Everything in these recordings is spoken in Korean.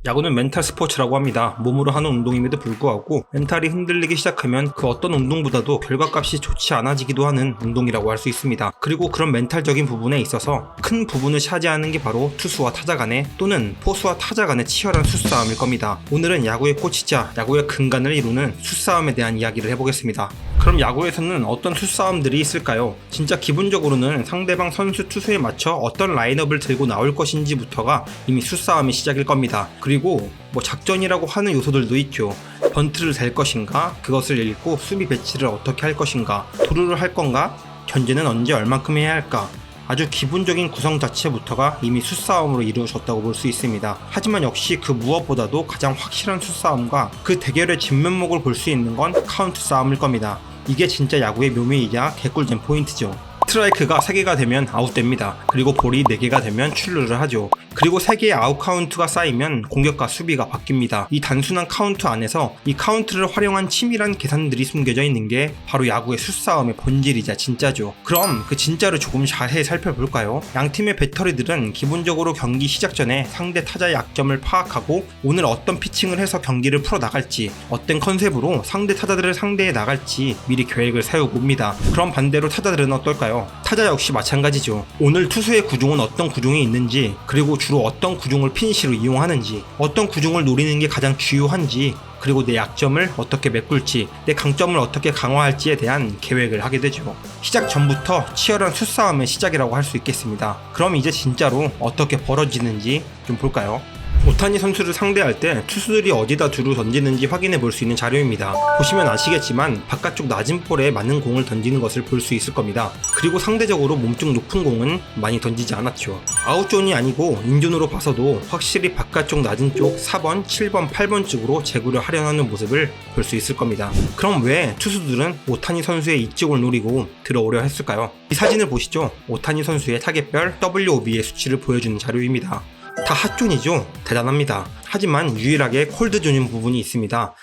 야구는 멘탈 스포츠라고 합니다. 몸으로 하는 운동임에도 불구하고 멘탈이 흔들리기 시작하면 그 어떤 운동보다도 결과값이 좋지 않아지기도 하는 운동이라고 할 수 있습니다. 그리고 그런 멘탈적인 부분에 있어서 큰 부분을 차지하는 게 바로 투수와 타자 간의 또는 포수와 타자 간의 치열한 수싸움일 겁니다. 오늘은 야구의 꽃이자 야구의 근간을 이루는 수싸움에 대한 이야기를 해보겠습니다. 그럼 야구에서는 어떤 수싸움들이 있을까요? 진짜 기본적으로는 상대방 선수 투수에 맞춰 어떤 라인업을 들고 나올 것인지부터가 이미 수싸움의 시작일 겁니다. 그리고 작전이라고 하는 요소들도 있죠. 번트를 댈 것인가, 그것을 읽고 수비 배치를 어떻게 할 것인가, 도루를 할 건가, 견제는 언제 얼만큼 해야 할까, 아주 기본적인 구성 자체부터가 이미 수싸움으로 이루어졌다고 볼 수 있습니다. 하지만 역시 그 무엇보다도 가장 확실한 수싸움과 그 대결의 진면목을 볼 수 있는 건 카운트 싸움일 겁니다. 이게 진짜 야구의 묘미이자 개꿀잼 포인트죠. 스트라이크가 3개가 되면 아웃됩니다. 그리고 볼이 4개가 되면 출루를 하죠. 그리고 3개의 아웃 카운트가 쌓이면 공격과 수비가 바뀝니다. 이 단순한 카운트 안에서 이 카운트를 활용한 치밀한 계산들이 숨겨져 있는 게 바로 야구의 수싸움의 본질이자 진짜죠. 그럼 그 진짜를 조금 자세히 살펴볼까요? 양팀의 배터리들은 기본적으로 경기 시작 전에 상대 타자의 약점을 파악하고 오늘 어떤 피칭을 해서 경기를 풀어나갈지, 어떤 컨셉으로 상대 타자들을 상대해 나갈지 미리 계획을 세워봅니다. 그럼 반대로 타자들은 어떨까요? 타자 역시 마찬가지죠. 오늘 투수의 구종은 어떤 구종이 있는지, 그리고 주로 어떤 구종을 피니시로 이용하는지, 어떤 구종을 노리는 게 가장 주요한지, 그리고 내 약점을 어떻게 메꿀지, 내 강점을 어떻게 강화할지에 대한 계획을 하게 되죠. 시작 전부터 치열한 수싸움의 시작이라고 할 수 있겠습니다. 그럼 이제 진짜로 어떻게 벌어지는지 좀 볼까요? 오타니 선수를 상대할 때 투수들이 어디다 두루 던지는지 확인해 볼 수 있는 자료입니다. 보시면 아시겠지만 바깥쪽 낮은 볼에 맞는 공을 던지는 것을 볼 수 있을 겁니다. 그리고 상대적으로 몸쪽 높은 공은 많이 던지지 않았죠. 아웃존이 아니고 인존으로 봐서도 확실히 바깥쪽 낮은 쪽 4번, 7번, 8번 쪽으로 제구를 하려는 모습을 볼 수 있을 겁니다. 그럼 왜 투수들은 오타니 선수의 이쪽을 노리고 들어오려 했을까요? 이 사진을 보시죠. 오타니 선수의 타겟별 WOB의 수치를 보여주는 자료입니다. 다 핫존이죠. 대단합니다. 하지만 유일하게 콜드존인 부분이 있습니다.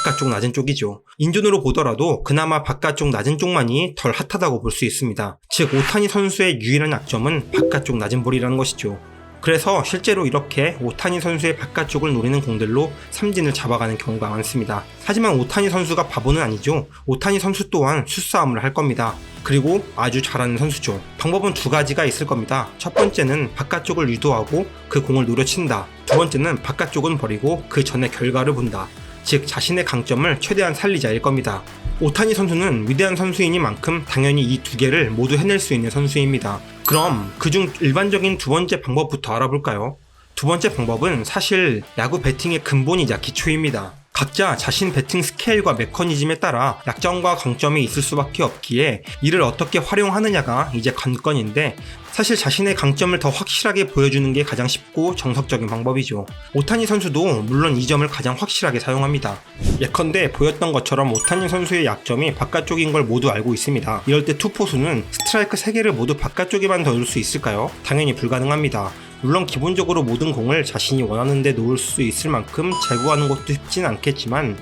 바깥쪽 낮은 쪽이죠. 인존으로 보더라도 그나마 바깥쪽 낮은 쪽만이 덜 핫하다고 볼 수 있습니다. 즉 오타니 선수의 유일한 약점은 바깥쪽 낮은 볼이라는 것이죠. 그래서 실제로 이렇게 오타니 선수의 바깥쪽을 노리는 공들로 삼진을 잡아가는 경우가 많습니다. 하지만 오타니 선수가 바보는 아니죠. 오타니 선수 또한 수싸움을 할 겁니다. 그리고 아주 잘하는 선수죠. 방법은 2가지가 있을 겁니다. 첫 번째는 바깥쪽을 유도하고 그 공을 노려친다. 두 번째는 바깥쪽은 버리고 그 전에 결과를 본다. 즉 자신의 강점을 최대한 살리자일 겁니다. 오타니 선수는 위대한 선수이니만큼 당연히 이 2개를 모두 해낼 수 있는 선수입니다. 그럼 그중 일반적인 2번째 방법부터 알아볼까요? 2번째 방법은 사실 야구 배팅의 근본이자 기초입니다. 각자 자신 배팅 스케일과 메커니즘에 따라 약점과 강점이 있을 수밖에 없기에 이를 어떻게 활용하느냐가 이제 관건인데, 사실 자신의 강점을 더 확실하게 보여주는 게 가장 쉽고 정석적인 방법이죠. 오타니 선수도 물론 이 점을 가장 확실하게 사용합니다. 예컨대 보였던 것처럼 오타니 선수의 약점이 바깥쪽인 걸 모두 알고 있습니다. 이럴 때 투포수는 스트라이크 3개를 모두 바깥쪽에만 넣을 수 있을까요? 당연히 불가능합니다. 물론 기본적으로 모든 공을 자신이 원하는 데 놓을 수 있을 만큼 제구하는 것도 쉽진 않겠지만,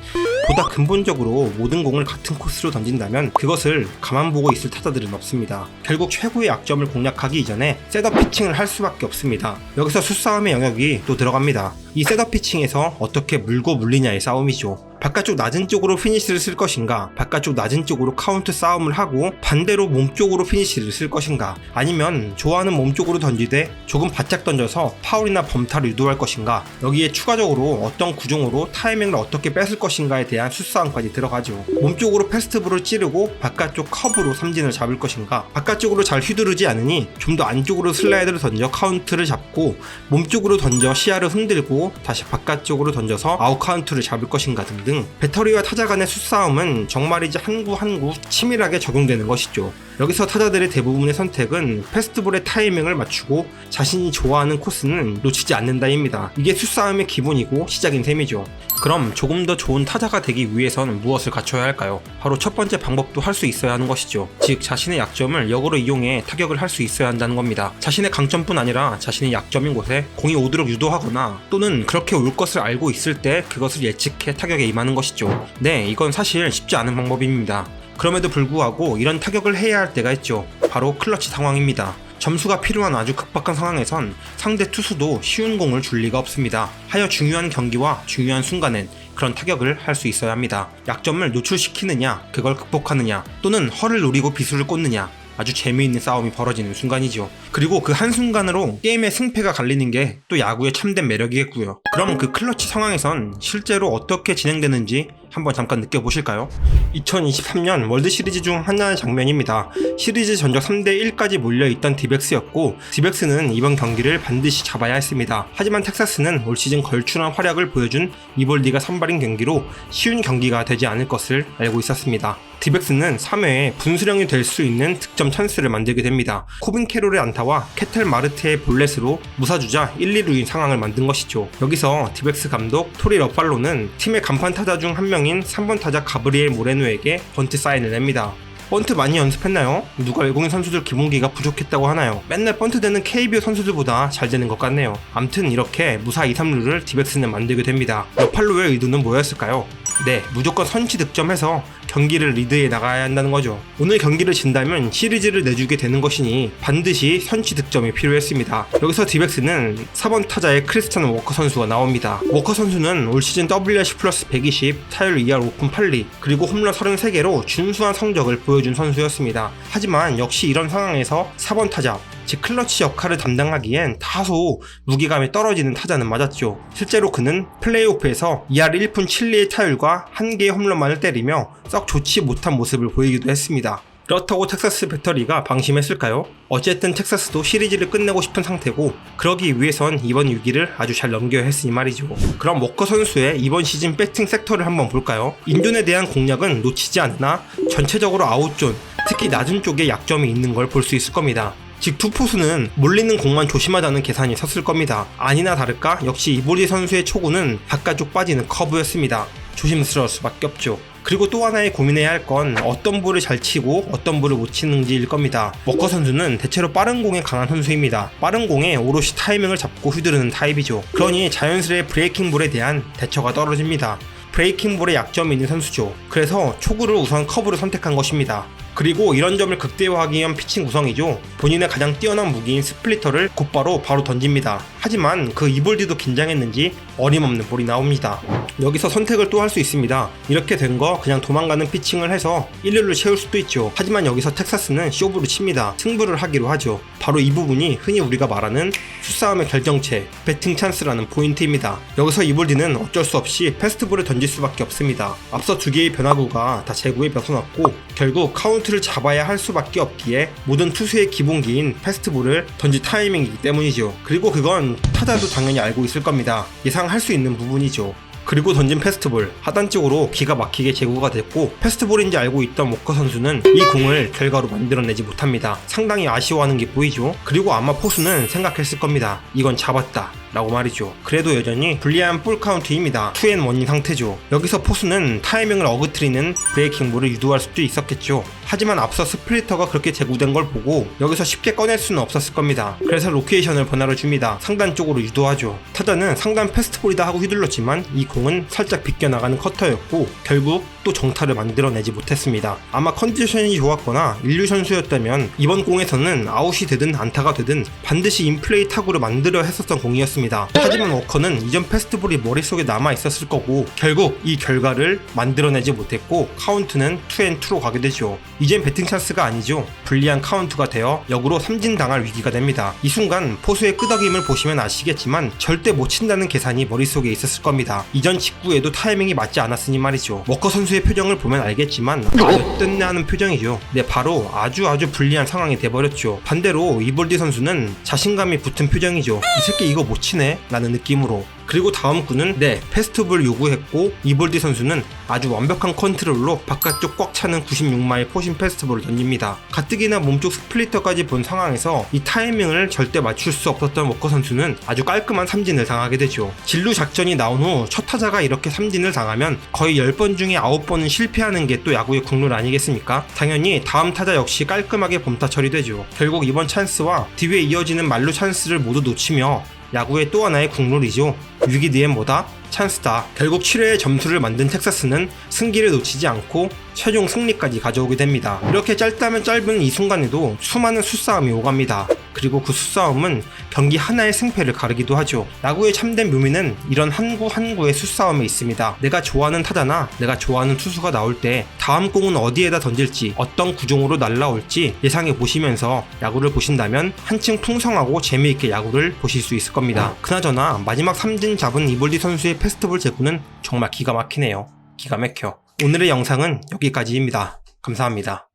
보다 근본적으로 모든 공을 같은 코스로 던진다면 그것을 가만 보고 있을 타자들은 없습니다. 결국 최고의 약점을 공략하기 이전에 셋업 피칭을 할 수밖에 없습니다. 여기서 수싸움의 영역이 또 들어갑니다. 이 셋업 피칭에서 어떻게 물고 물리냐의 싸움이죠. 바깥쪽 낮은 쪽으로 피니시를 쓸 것인가, 바깥쪽 낮은 쪽으로 카운트 싸움을 하고 반대로 몸쪽으로 피니시를 쓸 것인가, 아니면 좋아하는 몸쪽으로 던지되 조금 바짝 던져서 파울이나 범타를 유도할 것인가, 여기에 추가적으로 어떤 구종으로 타이밍을 어떻게 뺏을 것인가에 대한 수싸움까지 들어가죠. 몸쪽으로 패스트볼을 찌르고 바깥쪽 커브로 삼진을 잡을 것인가, 바깥쪽으로 잘 휘두르지 않으니 좀 더 안쪽으로 슬라이드를 던져 카운트를 잡고 몸쪽으로 던져 시야를 흔들고 다시 바깥쪽으로 던져서 아웃 카운트를 잡을 것인가 등등, 배터리와 타자 간의 수싸움은 정말이지 한 구 한 구 치밀하게 적용되는 것이죠. 여기서 타자들의 대부분의 선택은 패스트볼의 타이밍을 맞추고 자신이 좋아하는 코스는 놓치지 않는다입니다. 이게 수싸움의 기본이고 시작인 셈이죠. 그럼 조금 더 좋은 타자가 되기 위해서는 무엇을 갖춰야 할까요? 바로 첫 번째 방법도 할 수 있어야 하는 것이죠. 즉 자신의 약점을 역으로 이용해 타격을 할 수 있어야 한다는 겁니다. 자신의 강점뿐 아니라 자신의 약점인 곳에 공이 오도록 유도하거나 또는 그렇게 올 것을 알고 있을 때 그것을 예측해 타격에 임하는 것이죠. 네, 이건 사실 쉽지 않은 방법입니다. 그럼에도 불구하고 이런 타격을 해야 할 때가 있죠. 바로 클러치 상황입니다. 점수가 필요한 아주 급박한 상황에선 상대 투수도 쉬운 공을 줄 리가 없습니다. 하여 중요한 경기와 중요한 순간엔 그런 타격을 할 수 있어야 합니다. 약점을 노출시키느냐, 그걸 극복하느냐, 또는 허를 노리고 비수를 꽂느냐, 아주 재미있는 싸움이 벌어지는 순간이죠. 그리고 그 한순간으로 게임의 승패가 갈리는 게 또 야구의 참된 매력이겠고요. 그럼 그 클러치 상황에선 실제로 어떻게 진행되는지 한번 잠깐 느껴보실까요? 2023년 월드시리즈 중 하나의 장면입니다. 시리즈 전적 3대1까지 몰려있던 디백스였고, 디백스는 이번 경기를 반드시 잡아야 했습니다. 하지만 텍사스는 올 시즌 걸출한 활약을 보여준 이볼디가 선발인 경기로 쉬운 경기가 되지 않을 것을 알고 있었습니다. 디백스는 3회에 분수령이 될 수 있는 득점 찬스를 만들게 됩니다. 코빈 캐롤의 안타와 케텔 마르테의 볼넷으로 무사주자 1, 2루인 상황을 만든 것이죠. 여기서 디백스 감독 토리 러팔로는 팀의 간판 타자 중 한 명인 3번 타자 가브리엘 모레노에게 번트 사인을 냅니다. 번트 많이 연습했나요? 누가 외국인 선수들 기본기가 부족했다고 하나요? 맨날 번트 되는 KBO 선수들보다 잘 되는 것 같네요. 암튼 이렇게 무사 2, 3루를 디백스는 만들게 됩니다. 러팔로의 의도는 뭐였을까요? 네, 무조건 선취 득점해서 경기를 리드해 나가야 한다는 거죠. 오늘 경기를 진다면 시리즈를 내주게 되는 것이니 반드시 선취 득점이 필요했습니다. 여기서 디백스는 4번 타자의 크리스찬 워커 선수가 나옵니다. 워커 선수는 올 시즌 WRC 플러스 120, 타율 2할 5푼 8리, 그리고 홈런 33개로 준수한 성적을 보여준 선수였습니다. 하지만 역시 이런 상황에서 4번 타자, 즉 클러치 역할을 담당하기엔 다소 무게감이 떨어지는 타자는 맞았죠. 실제로 그는 플레이오프에서 2할 1푼 7리의 타율과 1개의 홈런만을 때리며 썩 좋지 못한 모습을 보이기도 했습니다. 그렇다고 텍사스 배터리가 방심했을까요? 어쨌든 텍사스도 시리즈를 끝내고 싶은 상태고, 그러기 위해선 이번 위기를 아주 잘 넘겨야 했으니 말이죠. 그럼 워커 선수의 이번 시즌 배팅 섹터를 한번 볼까요? 인존에 대한 공략은 놓치지 않으나 전체적으로 아웃존, 특히 낮은 쪽에 약점이 있는 걸 볼 수 있을 겁니다. 즉 투포수는 몰리는 공만 조심하자는 계산이 섰을 겁니다. 아니나 다를까 역시 이볼디 선수의 초구는 바깥쪽 빠지는 커브였습니다. 조심스러울 수밖에 없죠. 그리고 또 하나의 고민해야 할 건 어떤 볼을 잘 치고 어떤 볼을 못 치는지일 겁니다. 워커 선수는 대체로 빠른 공에 강한 선수입니다. 빠른 공에 오롯이 타이밍을 잡고 휘두르는 타입이죠. 그러니 자연스레 브레이킹 볼에 대한 대처가 떨어집니다. 브레이킹 볼에 약점이 있는 선수죠. 그래서 초구를 우선 커브로 선택한 것입니다. 그리고 이런 점을 극대화하기 위한 피칭 구성이죠. 본인의 가장 뛰어난 무기인 스플리터를 곧바로 바로 던집니다. 하지만 그 이볼디도 긴장했는지 어림없는 볼이 나옵니다. 여기서 선택을 또 할 수 있습니다. 이렇게 된 거 그냥 도망가는 피칭을 해서 1루를 채울 수도 있죠. 하지만 여기서 텍사스는 쇼부를 칩니다. 승부를 하기로 하죠. 바로 이 부분이 흔히 우리가 말하는 수싸움의 결정체, 배팅 찬스라는 포인트입니다. 여기서 이볼디는 어쩔 수 없이 패스트볼을 던질 수밖에 없습니다. 앞서 두 개의 변화구가 다 제구에 벗어났고 결국 카운트를 잡아야 할 수밖에 없기에 모든 투수의 기본기인 패스트볼을 던질 타이밍이기 때문이죠. 그리고 그건 타자도 당연히 알고 있을 겁니다. 예상할 수 있는 부분이죠. 그리고 던진 패스트볼, 하단 쪽으로 기가 막히게 제구가 됐고 패스트볼인지 알고 있던 워커 선수는 이 공을 결과로 만들어내지 못합니다. 상당히 아쉬워하는 게 보이죠. 그리고 아마 포수는 생각했을 겁니다. 이건 잡았다 라고 말이죠. 그래도 여전히 불리한 볼 카운트입니다. 2&1인 상태죠. 여기서 포수는 타이밍을 어그트리는 브레이킹 볼을 유도할 수도 있었겠죠. 하지만 앞서 스플리터가 그렇게 제구된 걸 보고 여기서 쉽게 꺼낼 수는 없었을 겁니다. 그래서 로케이션을 변화를 줍니다. 상단 쪽으로 유도하죠. 타자는 상단 패스트볼이다 하고 휘둘렀지만 이 공은 살짝 비껴나가는 커터였고 결국 또 정타를 만들어내지 못했습니다. 아마 컨디션이 좋았거나 인류 선수였다면 이번 공에서는 아웃이 되든 안타가 되든 반드시 인플레이 타구를 만들어야 했었던 공이었습니다. 하지만 워커는 이전 패스트볼이 머릿속에 남아있었을 거고 결국 이 결과를 만들어내지 못했고 카운트는 2&2로 가게 되죠. 이젠 배팅 찬스가 아니죠. 불리한 카운트가 되어 역으로 삼진당할 위기가 됩니다. 이 순간 포수의 끄덕임을 보시면 아시겠지만 절대 못 친다는 계산이 머릿속에 있었을 겁니다. 이전 직구에도 타이밍이 맞지 않았으니 말이죠. 워커 선수의 표정을 보면 알겠지만 아주 뜬내하는 표정이죠. 네, 바로 아주 불리한 상황이 돼버렸죠. 반대로 이볼디 선수는 자신감이 붙은 표정이죠. 이 새끼 이거 못 치네 라는 느낌으로. 그리고 다음 구는 패스트볼 요구했고 이볼디 선수는 아주 완벽한 컨트롤로 바깥쪽 꽉 차는 96마일 포신 패스트볼을 던집니다. 가뜩이나 몸쪽 스플리터까지 본 상황에서 이 타이밍을 절대 맞출 수 없었던 워커 선수는 아주 깔끔한 삼진을 당하게 되죠. 진루 작전이 나온 후 첫 타자가 이렇게 삼진을 당하면 거의 10번 중에 9번은 실패하는 게 또 야구의 국룰 아니겠습니까? 당연히 다음 타자 역시 깔끔하게 범타 처리되죠. 결국 이번 찬스와 뒤에 이어지는 만루 찬스를 모두 놓치며 야구의 또 하나의 국룰이죠. 위기 뒤엔 뭐다? 찬스다. 결국 7회의 점수를 만든 텍사스는 승기를 놓치지 않고 최종 승리까지 가져오게 됩니다. 이렇게 짧다면 짧은 이 순간에도 수많은 수싸움이 오갑니다. 그리고 그 수싸움은 경기 하나의 승패를 가르기도 하죠. 야구의 참된 묘미는 이런 한 구 한 구의 수싸움에 있습니다. 내가 좋아하는 타자나 내가 좋아하는 투수가 나올 때 다음 공은 어디에다 던질지, 어떤 구종으로 날라올지 예상해 보시면서 야구를 보신다면 한층 풍성하고 재미있게 야구를 보실 수 있을 겁니다. 그나저나 마지막 삼진 잡은 이볼디 선수의 페스티벌 제구는 정말 기가 막히네요. 기가 막혀. 오늘의 영상은 여기까지입니다. 감사합니다.